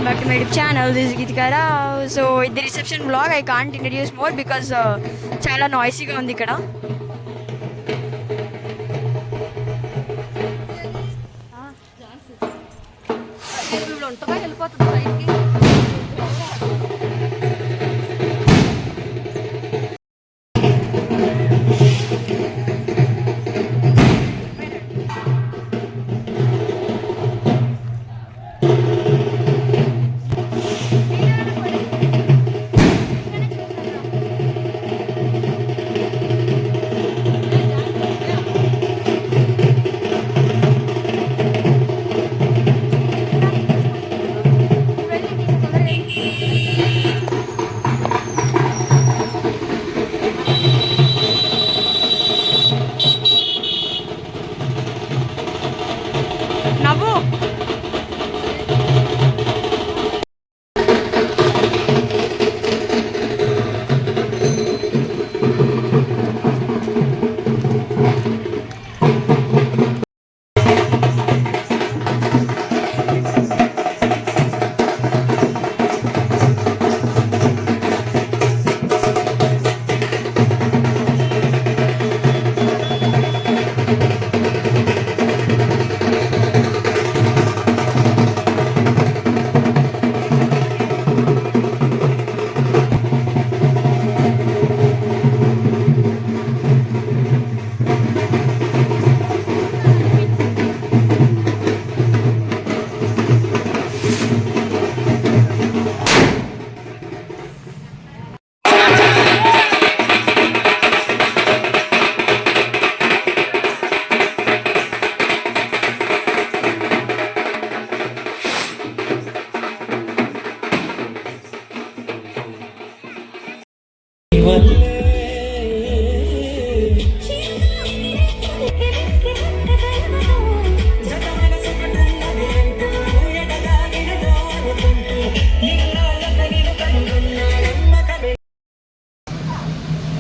welcome back to my YouTube channel. This is Geetika Rao. So the reception vlog I can't introduce more because చాలా నాయిసీగా ఉంది ఇక్కడ.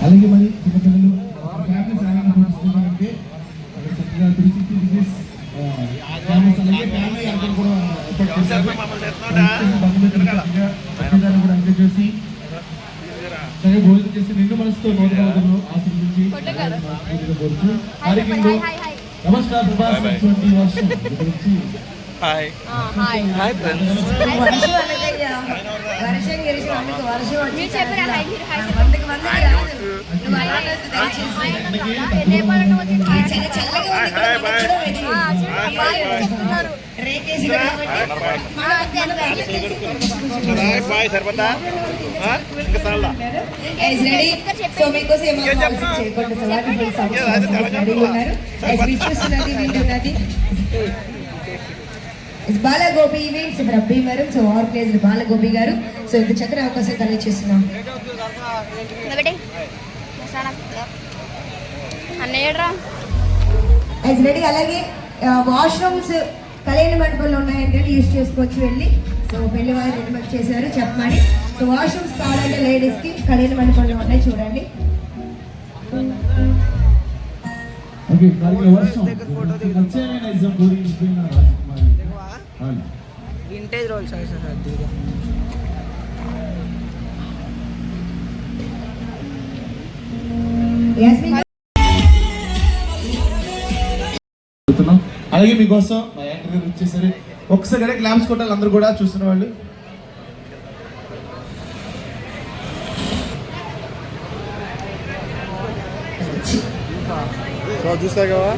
అలాగే మరి చిన్నపిల్లలు family సహాయంగా నడుస్తున్నారంటే అక్కడ చక్కగా 360 డిగ్రీస్ క్యామెరాస్ అలాగే ఫ్యామిలీ అందరూ కూడా ఏర్పాటు చేశారు. కూడా ఎంజాయ్ చేసి చక్కగా భోజనం చేసి నిండు మనసుతో నూతన ఆశీర్వదించి కోరుతూ ఆరోగ్యంలో నమస్కారం ప్రభాస్ 20 వర్షం గురించి హాయ్ హాయ్ ఫ్రెండ్స్ వర్షం గిరిజం అందుకు వర్షం వచ్చి వందకి Balagopi events from Bhimavaram. So organized Balagopi గారు. సో ఇంత చక్కని అవకాశం కలిగిస్తున్నాం. రెడీ. అలాగే వాష్రూమ్స్ కళ్యాణ మండపంలో ఉన్నాయంటే యూజ్ చేసుకోవచ్చు వెళ్ళి. సో పెళ్లి వాళ్ళు రికమెండ్ చేశారు చెప్పమని. సో వాష్రూమ్స్ కావాలంటే లేడీస్ కి కళ్యాణ మండపంలో ఉన్నాయి చూడండి. వింటేజ్ రోల్స్ అలాగే మీకోసం మా యాంకర్ గారు వచ్చేసరి ఒక్కసారి క్లాప్స్ కొట్టాలి అందరూ కూడా చూస్తున్న వాళ్ళు. చూస్తా కదా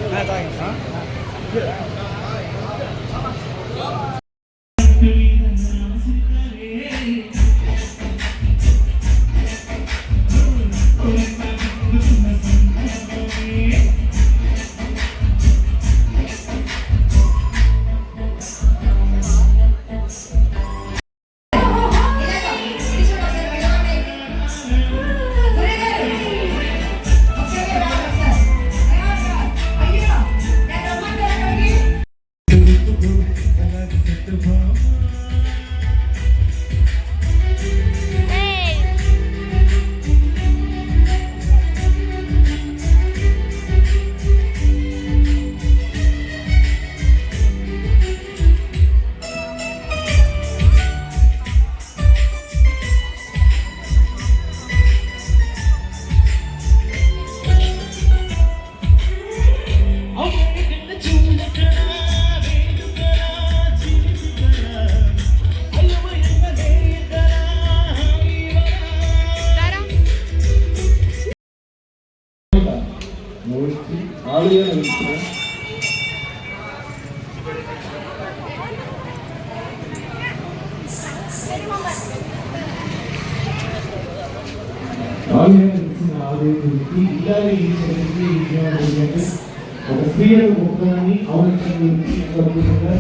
Ayo, బాగా తెలిసిన ఆదేశానికి ఇలాగే ఈ చర్యకి విజయవంతంగా ఒక స్త్రీల ముఖాన్ని అవలంబన గురించి అద్భుతంగా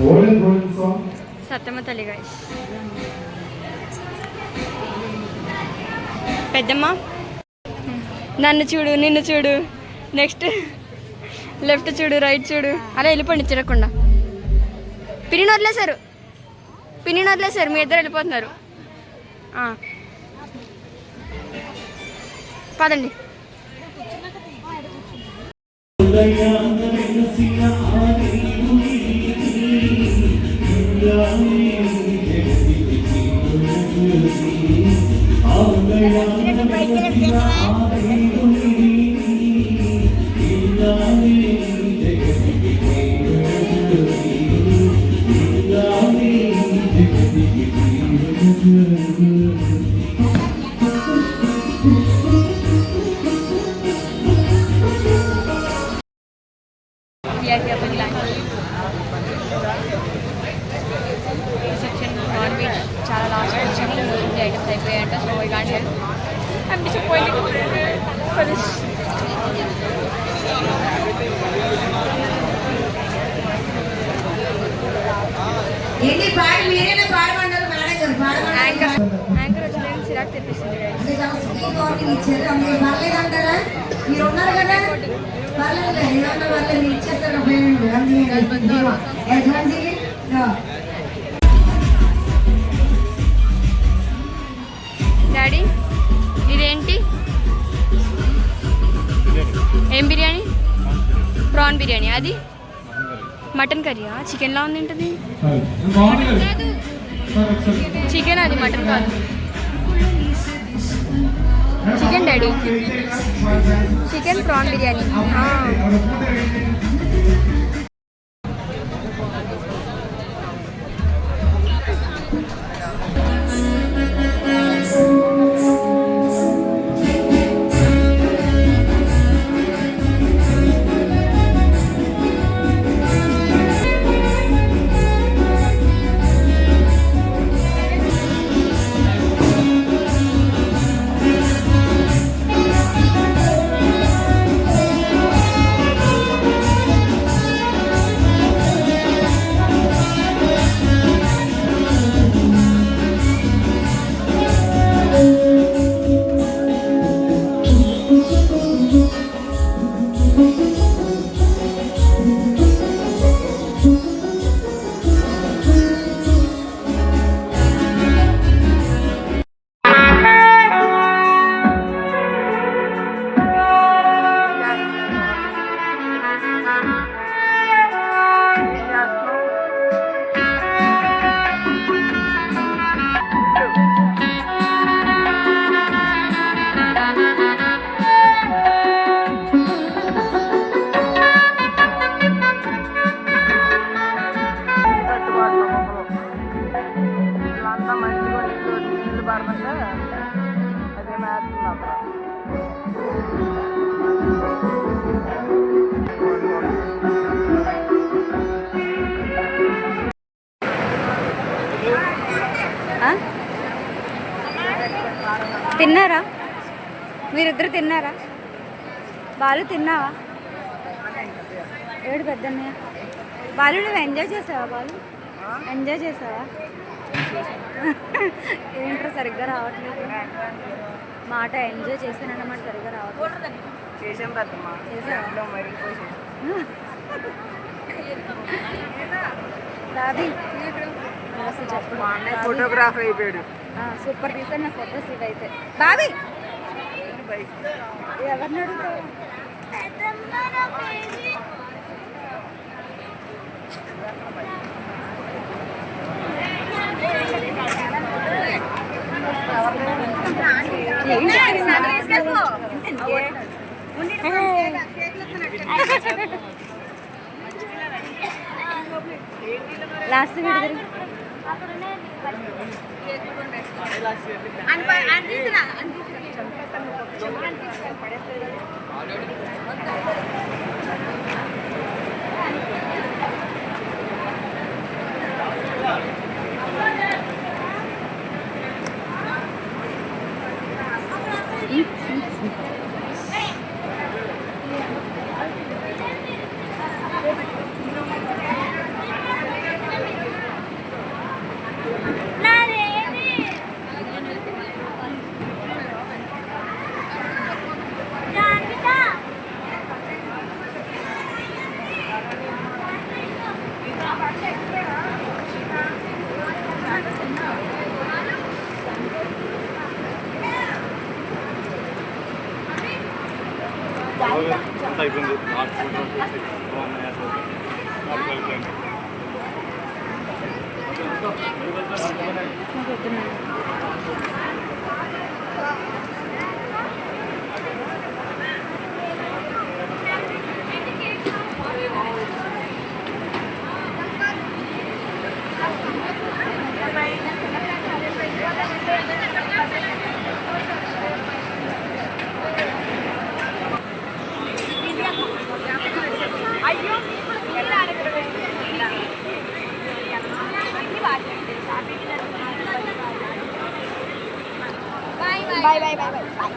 ఓల్డెన్ గోల్డెన్ సాంగ్ సత్తమ్మ తల్లి గైస్. పెద్దమ్మ నన్ను చూడు, నిన్ను చూడు, నెక్స్ట్ లెఫ్ట్ చూడు, రైట్ చూడు, అలా వెళ్ళిపోండి తిరగకుండా. పిన్ని వదిలేశారు, పిన్ని వదిలేశారు, మీ ఇద్దరు వెళ్ళిపోతున్నారు. పదండి. సెక్షన్ నాన్ వెజ్ చాలా లాస్ట్ వచ్చాము, items అయిపోయాయంట. So I can't help, I'm disappointed for this. ఏంటి పాడి మీరేనా పాడమన్నారు మేడం గారు? యాంకర్ వచ్చి నేను సిరాక్ తెప్పిస్తుంది. ఇచ్చారు అందుకే పర్లేదంటారా? మీరు ఉన్నారు కదా, పర్లేదు, ఏమన్నా పర్లేదు, మీరు ఇచ్చేస్తారు. డాడీ ఇదేంటి? ఏం బిర్యానీ? ప్రాన్ బిర్యానీ. అది మటన్ కర్రీయా? చికెన్లా ఉంది ఏంటది? చికెన్, అది మటన్ కాదు. Chicken daddy, chicken prawn biryani. తిన్నారా మీరిద్దరు? తిన్నారా? బాలు తిన్నావా? ఏడు పెద్దన్నయ్య. బాలు నువ్వు ఎంజాయ్ చేసావా? బాలు ఎంజాయ్ చేసావా? ఏంట్రా సరిగ్గా రావట్లేదు మాట. ఎంజాయ్ చేశానన్నమాట, సరిగ్గా రావట్లేదు. బాబీ అసలు చెప్పు. ఫోటోగ్రాఫర్ అయిపోయాడు. సూపర్ తీసాను నా ఫోటోస్ ఇవైతే. బాబీ ఎవరిని అడుగుతావు? లాస్ట్ విడుదల అయిపోయింది లాస్ట్ బాగున్నాయి bye bye bye bye bye.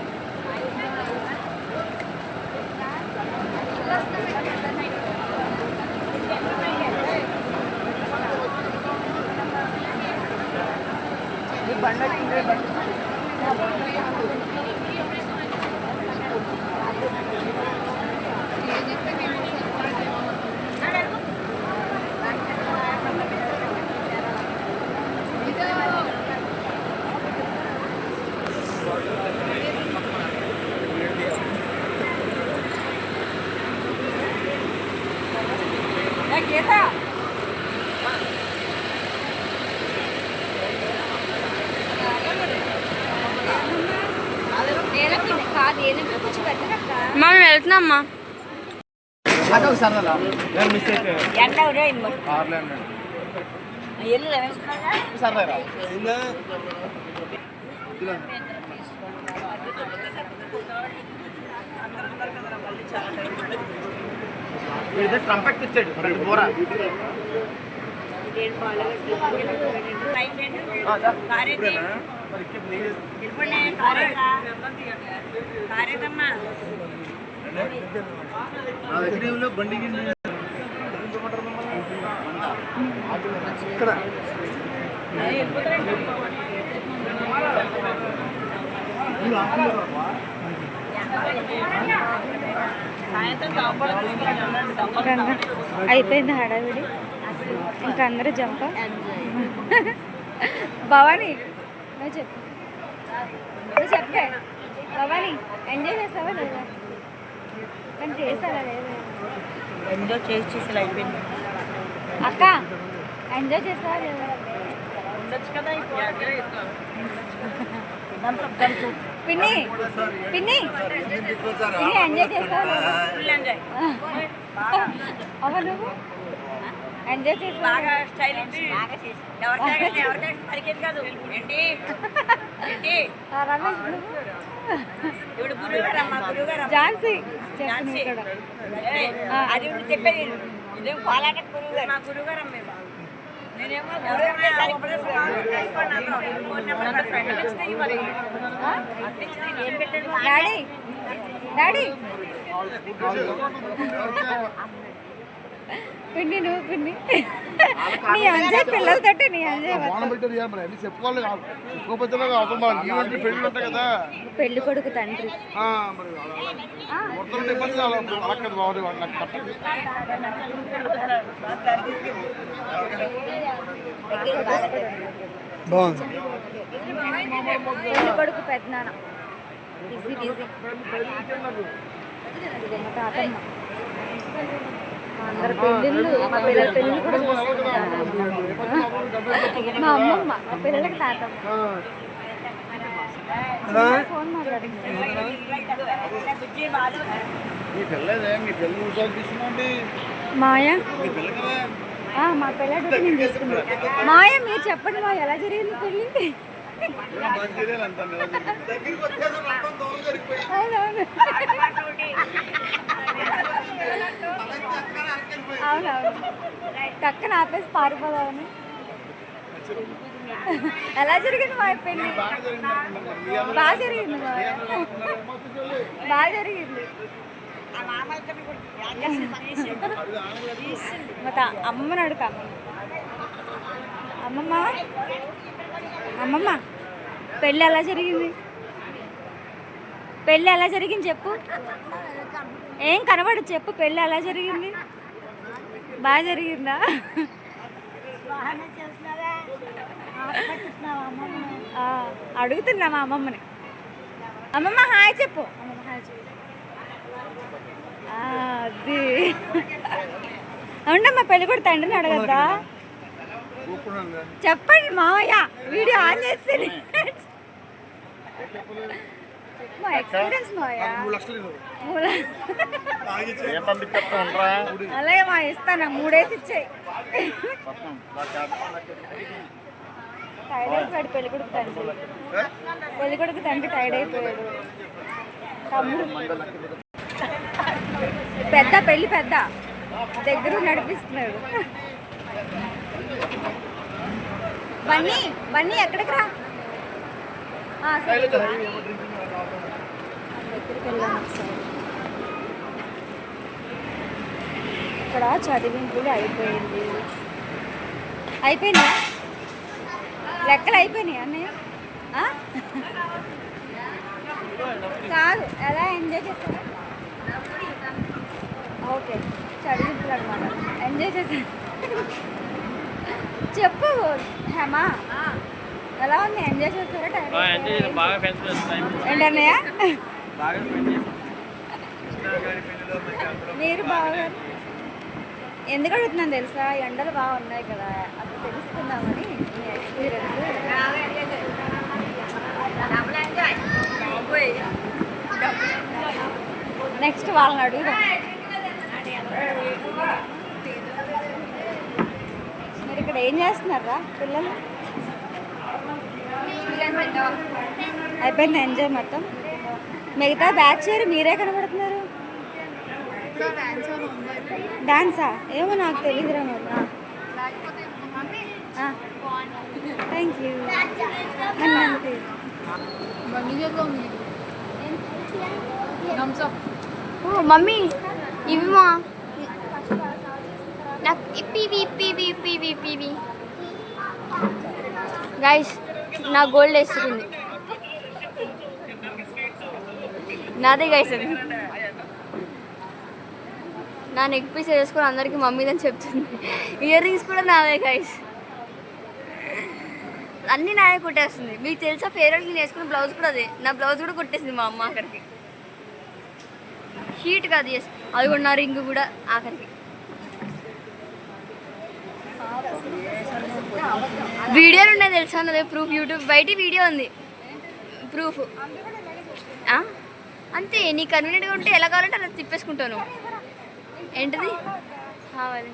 మా మేము వెళ్తున్నామ్మా. మిస్ అయితే కంపాక్ట్ ఇచ్చాడు పోరా బండికి అయిపోయింది హడావిడి, ఇంకా అందరూ జంప. భవాని నువ్వు చెప్పు, నువ్వు చెప్పే. భవాని ఎంజాయ్ చేస్తావా లేదా? కానీ చేస్తారా లేదా? ఎంజాయ్ చేసి అయిపోయింది. అక్క ఎంజాయ్ చేస్తావా లేదా? పిన్ని పిన్ని పిన్ని ఎంజాయ్ చేస్తావా? అవ్వ నువ్వు ఎంజాయ్ చేస్తావా? ఝాన్సీ అది చెప్పేది ఇదేం కోలాట గురువు మా గురువు గారు అమ్మే నేనేమో డాడీ డాడీ పిన్ని నువ్వు పిన్ని నీ ఎంజాయ్ పిల్లలతోటి నీ ఎంజాయ్ చెప్పుకోవాలి పెళ్ళి ఉంటాయి కదా పెళ్లి కొడుకు తండ్రి మొత్తం ఇబ్బంది కావాలి బాగుంది పెళ్లి కొడుకు పెద్దనాన్న బిజీ బిజీ. మా తాతమ్మ అందరు పెళ్ళిళ్ళు, మా పిల్లల పెళ్ళిళ్ళు కూడా మా అమ్మమ్మ, మా పిల్లలకి తాతమ్మ. ఫోన్ మాట్లాడింది. మాయ మా పిల్లడు నేను తీసుకున్నాను. మాయ మీరు చెప్పండి మా ఎలా జరిగింది పెళ్ళి? అవునవును అవునవును టక్కన ఆపేసి పారిపోదామని. ఎలా జరిగింది మా పెళ్ళి? బాగా జరిగింది బాగా జరిగింది. అమ్మమ్మని అడుగుతా. అమ్మమ్మ అమ్మమ్మ పెళ్ళి ఎలా జరిగింది? పెళ్ళి ఎలా జరిగింది చెప్పు. ఏం కనబడు చెప్పు. పెళ్ళి ఎలా జరిగింది? బాగా జరిగిందా? అడుగుతున్నా మా అమ్మమ్మని. అమ్మమ్మ హాయ్ చెప్పు. అమ్మమ్మ హాయ్ చెప్పు. అది అవునమ్మా పెళ్ళి కూడా తండ్రిని అడగద్దా చెప్పండి మావయ్య వీడియో ఆన్ చేస్తే మా ఎక్స్పీరియన్స్ మావయ్య అలాగే మా ఇస్తాను 3 వేసి ఇచ్చాయి టైర్డ్ అయిపోయాడు పెళ్ళి కొడుకు తండ్రి టైర్డ్ అయిపోయాడు తమ్ముడు పెళ్ళి పెద్ద దగ్గర నడిపిస్తున్నాడు బన్నీ ఎక్కడికి రా దగ్గరికి వెళ్ళాను ఒకసారి ఇక్కడ చదివింపులు అయిపోయిందా లెక్కలు అయిపోయినాయి అన్నయ్య కాదు ఎలా ఎంజాయ్ చేస్తారా ఓకే చదివింపులు అనమాట ఎంజాయ్ చేశాను చెప్పు హేమా ఎలా ఉంది ఎంజాయ్ చేస్తారా ఏంటన్నయ్య మీరు బాగా ఎందుకు అడుగుతున్నాను తెలుసా ఎండలు బాగా ఉన్నాయి కదా అసలు తెలుసుకుందామని మీ ఎక్స్పీరియన్స్ నెక్స్ట్ వాళ్ళని అడుగుదాం మీరు ఇక్కడ ఏం చేస్తున్నారా పిల్లలు అయిపోయింది ఎంజాయ్ మొత్తం మిగతా బ్యాచ్ మీరే కనబడుతున్నారు డాన్సా ఏమో నాకు తెలియదురా మరి థ్యాంక్ యూ మమ్మీ ఇవి మా నాకు ఇప్పి గైస్ నా గోల్డ్ వేసుకుంది నాదే గైస్ అది నా నెక్ పీస్ వేసుకొని అందరికీ మమ్మీ అని చెప్తుంది ఇయర్ రింగ్స్ కూడా నాదే గైస్ అన్నీ నాదే కొట్టేస్తుంది మీకు తెలుసా ఫేర్వెల్కి నేను వేసుకున్న బ్లౌజ్ కూడా అదే నా బ్లౌజ్ కూడా కొట్టేసింది మా అమ్మ ఆఖరికి హీట్ కాదు ఎస్ అది కూడా నా రింగ్ కూడా ఆఖరికి వీడియోలు ఉన్నాయి తెలుసా అదే ప్రూఫ్ యూట్యూబ్ బయట వీడియో ఉంది ప్రూఫ్ అంతే నీకు కన్వీనియంట్గా ఉంటే ఎలా కావాలంటే అలా తిప్పేసుకుంటాను ఏంటిది కావాలి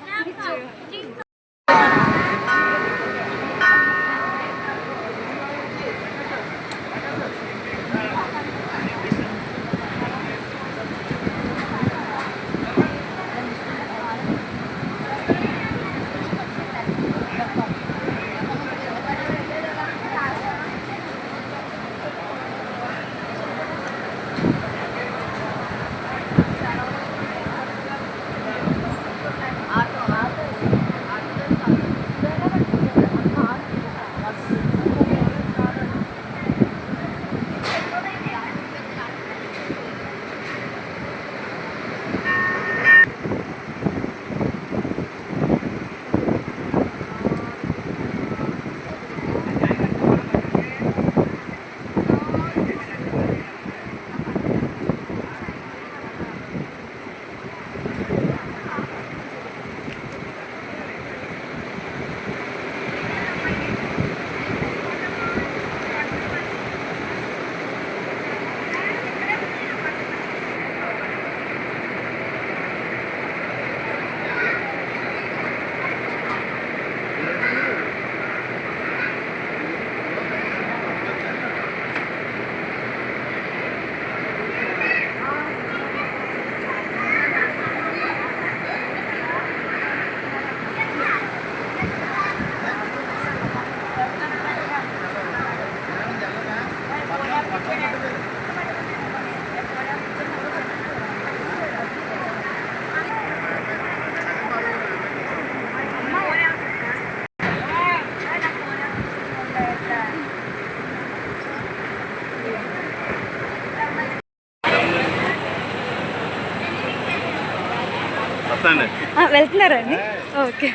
వెళ్తున్నారండి ఓకే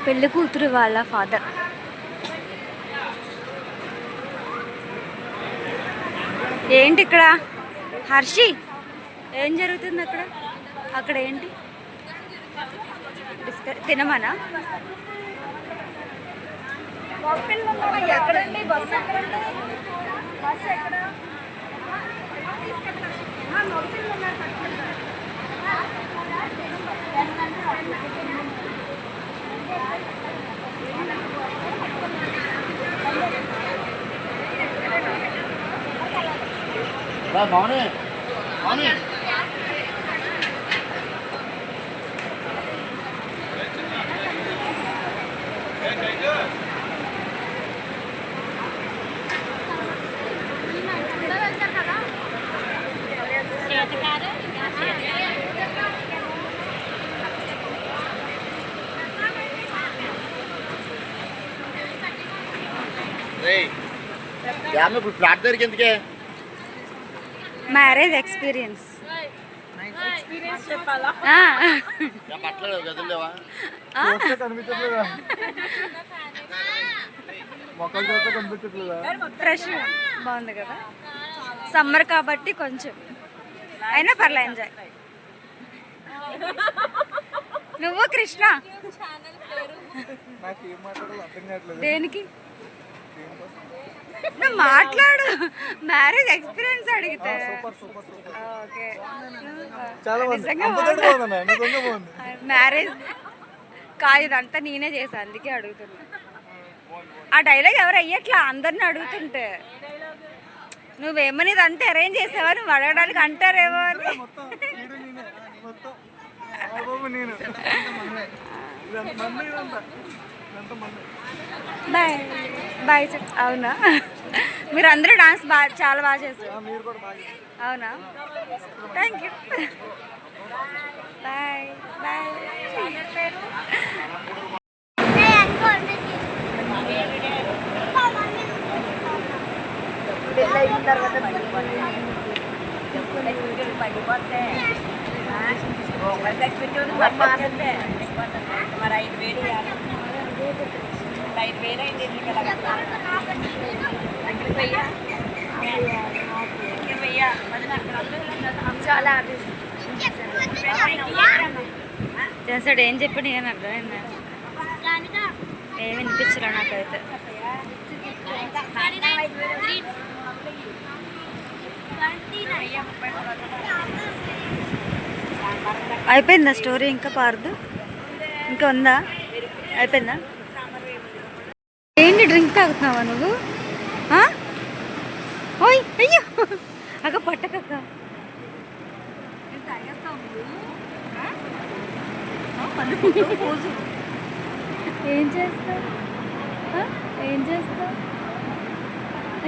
పెళ్ళి కూతురు వాళ్ళ ఫాదర్ ఏంటి ఇక్కడ హర్షి ఏం జరుగుతుంది అక్కడ అక్కడ ఏంటి తినమనా? ఎక్కడండి బస్సు? ఎక్కడండి బస్సు? ఎక్కడ బాగునే బాగునే ఇప్పుడు ఫ్లాట్ దగ్గరికి ఎందుకే మ్యారేజ్ ఎక్స్పీరియన్స్ చెప్పాలా? బట్టలు గదిలేవా కనిపించట్లేదా మొక్కలు చూస్తే కనిపించట్లేదా ఫ్రెష్ బాగుంది కదా, సమ్మర్ కాబట్టి కొంచెం అయినా పర్లే ఎంజాయ్. నువ్వు కృష్ణ నాకేం మాట్లాడాలో అర్థం కావట్లేదు. దేనికి నువ్వు మాట్లాడు, మ్యారేజ్ ఎక్స్పీరియన్స్ అడిగితే. ఓకే నిజంగా మ్యారేజ్ కాదు, ఇదంతా నేనే చేశాను అందుకే అడుగుతున్నా. ఆ డైలాగ్ ఎవరు అయ్యట్లా అందరిని అడుగుతుంటే నువ్వేమని ఇదంతా అరేంజ్ చేసావా నువ్వు అడగడానికి అంటారేమో అని. బాయ్ బాయ్ చెప్. అవునా, మీరు అందరూ డాన్స్ చాలా బాగా చేస్తారు. అవునా, థ్యాంక్ యూ. Bye bye. అయిన తర్వాత పడిపోతే మరి 5,000 5,000 అయింది. చాలా చేస్తాడు. ఏం చెప్పండి అని అర్థమైందా? ఏమి వినిపించలే నాకైతే. అయిపోయిందా స్టోరీ? ఇంకా పారదు? ఇంకా ఉందా? అయిపోయిందా? ఏంటి డ్రింక్ తాగుతున్నావా నువ్వు? ఓయ్ అయ్యో అక్క పట్టకక్క. ఏం చేస్తావు? ఏం చేస్తావు?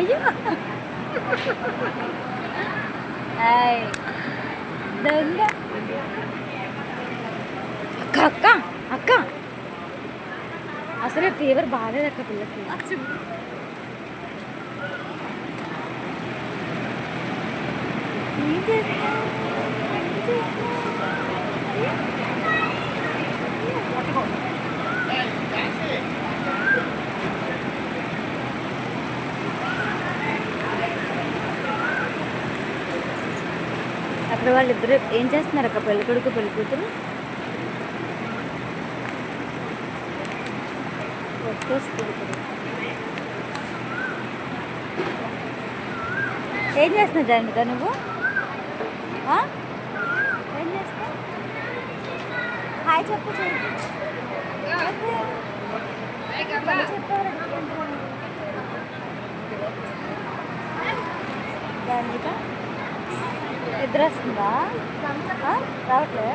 అయ్యో దొంగ. అక్క అక్క అక్క అసలే ఫీవర్ బాగాలేదు అక్క పిల్లకి. ఏం చేస్తావు? అక్కడ వాళ్ళిద్దరు ఏం చేస్తున్నారు అక్క? పెళ్ళి కొడుకు పెళ్ళి కూతురు ఏం చేస్తున్నావు జానిక నువ్వు? ఏం చేస్తావు? హాయ్ చెప్పు. జానిక నిద్ర వస్తుందా? రావట్లే?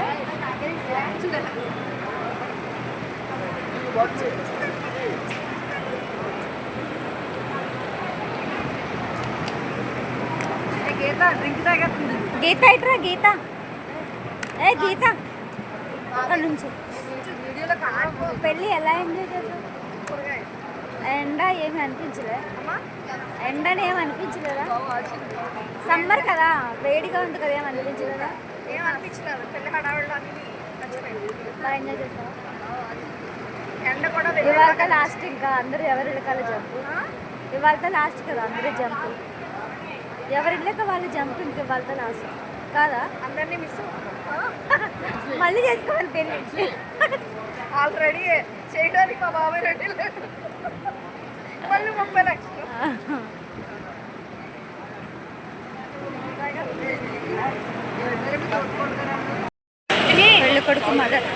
గీత ఇట్రా. గీత ఏ గీత అక్కడ నుంచి పెళ్ళి ఎలా ఎంజాయ్ చేసావు? ఎండ ఏమి అనిపించలే? ఎండని ఏమి అనిపించలేదా? సమ్మర్ కదా, వేడిగా ఉంది కదా, ఏమి అనిపించలేదా? ఏమనిపించలేదు. పెళ్లి హడావిడిలో బాగా ఎంజాయ్ చేస్తావా? ఎండ కూడా ఇవాళ లాస్ట్, ఇంకా అందరూ ఎవరి ఇళ్ళకాల జంపు. ఇవాళ లాస్ట్ కదా, అందరూ జంపు. ఎవరి ఇళ్ళక వాళ్ళు జంపు. ఇంక ఇవాళ లాస్ట్ కాదా? అందరినీ మిస్ అవుతాం. మళ్ళీ చేసుకోవాలి పెళ్ళి. ఆల్రెడీ చేయడానికి మా బాబాయ్ రెడీ లేదు. మళ్ళీ 30 లక్షలు. పెళ్ళి కొడుకు మదర్.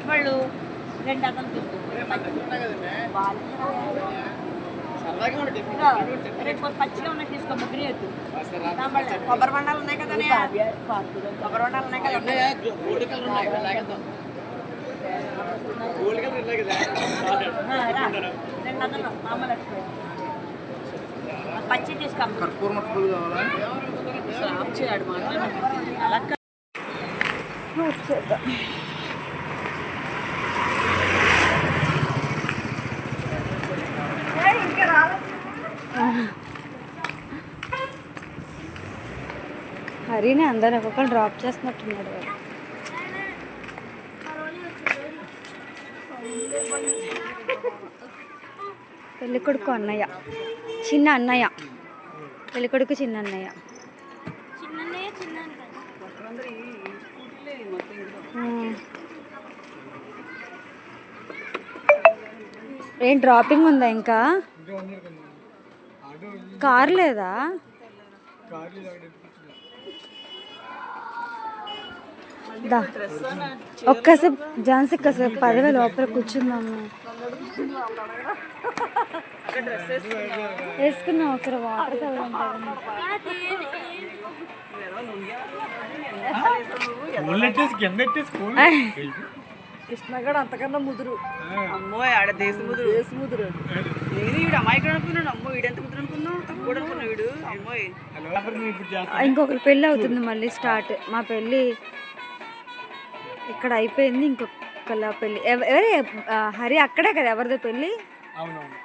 వాళ్ళు 2 అతను తీసుకో. రేపు పచ్చిగా ఉన్నాయి తీసుకో. ముగ్గురు ఎత్తు. కొబ్బరి బండాలు ఉన్నాయి కదా, కొబ్బరి బండాలు ఉన్నాయి కదా. 2 అతను మామూలు పచ్చి తీసుకో. చేయడు మాట హరిని అందరు ఒక్కొక్కరు డ్రాప్ చేస్తున్నట్టున్నాడు వాడు. పెళ్ళికొడుకు అన్నయ్య, చిన్న అన్నయ్య, పెళ్ళికొడుకు చిన్న అన్నయ్య. ఏం డ్రాపింగ్ ఉందా ఇంకా? కార్ లేదా? దా ఒక్కసేపు ఝాన్సీ కాసేపు 10,000 లోపల కూర్చుందాము. వేసుకున్నాం ఒకరు వాటర్ కృష్ణగడ అంతకన్నా ముదురు. అమ్మో ఆడ దేశ ముదురు. నేను వీడు అమ్మాయికి అనుకున్నాను. అమ్మో వీడెంత ముదురు అనుకున్నావు, తక్కువ అనుకున్నావు వీడు. అమ్మాయి ఇంకొకరి పెళ్ళి అవుతుంది మళ్ళీ స్టార్ట్. మా పెళ్ళి ఇక్కడ అయిపోయింది, ఇంకొకళ్ళ పెళ్ళి. ఎవరే హరి అక్కడే కదా ఎవరిదో పెళ్ళి?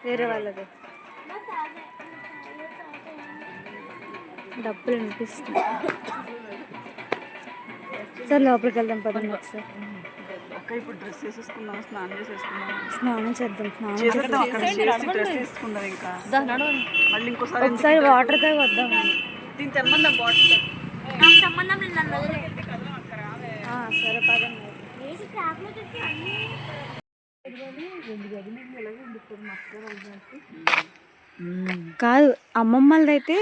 వేరే వాళ్ళది. డబ్బులు అనిపిస్తుంది. సార్ లోపలికి వెళ్దాం పదండి ఒకసారి. ఇప్పుడు డ్రెస్ వేసేసుకున్నాం, స్నానం చేసేసుకున్నాం. స్నానం చేద్దాం. డ్రెస్ వేసుకుందాం. ఇంకా మళ్ళీ ఇంకోసారి ఒకసారి వాటర్ తాగి వద్దాం. దీని తెమ్మందాం బాటిల్. సరే పదండి. కాదు అమ్మమ్మలదైతే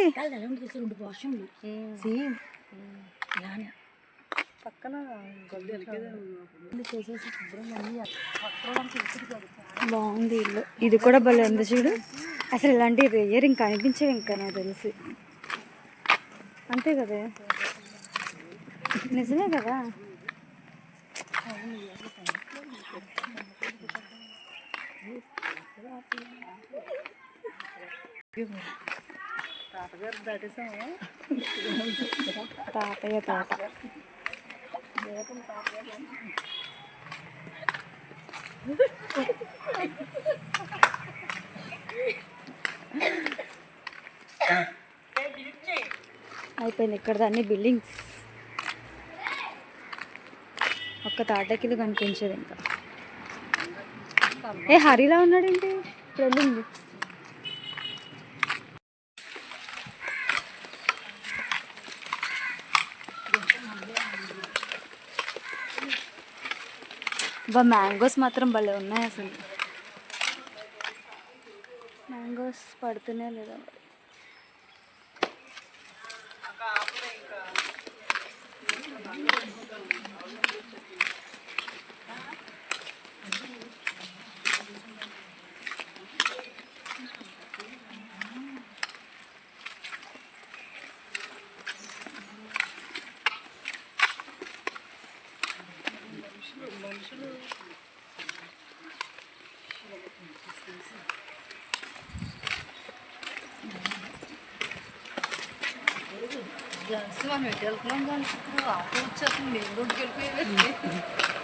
పక్కన బాగుంది ఇల్లు. ఇది కూడా భలే ఉంది చూడు. అసలు ఇలాంటి రేయర్ ఇంకా అనిపించేవి ఇంకా నాకు తెలిసి. అంతే కదా, నిజమే కదా. తాతయ్య తాత అయిపోయింది. ఇక్కడ అన్ని బిల్డింగ్స్. ఒక్క తాటకిలు కనిపించేది ఇంకా. ఏ హరిలా ఉన్నాడేంటి? వెళ్ళింది. మ్యాంగోస్ మాత్రం భలే ఉన్నాయి అసలు. మ్యాంగోస్ పడుతూనే లేదా? మనం ఎటు వెళ్తున్నాం కానీ ఆటో వచ్చేస్తుంది మెయిన్ రోడ్కి వెళ్ళిపోయేది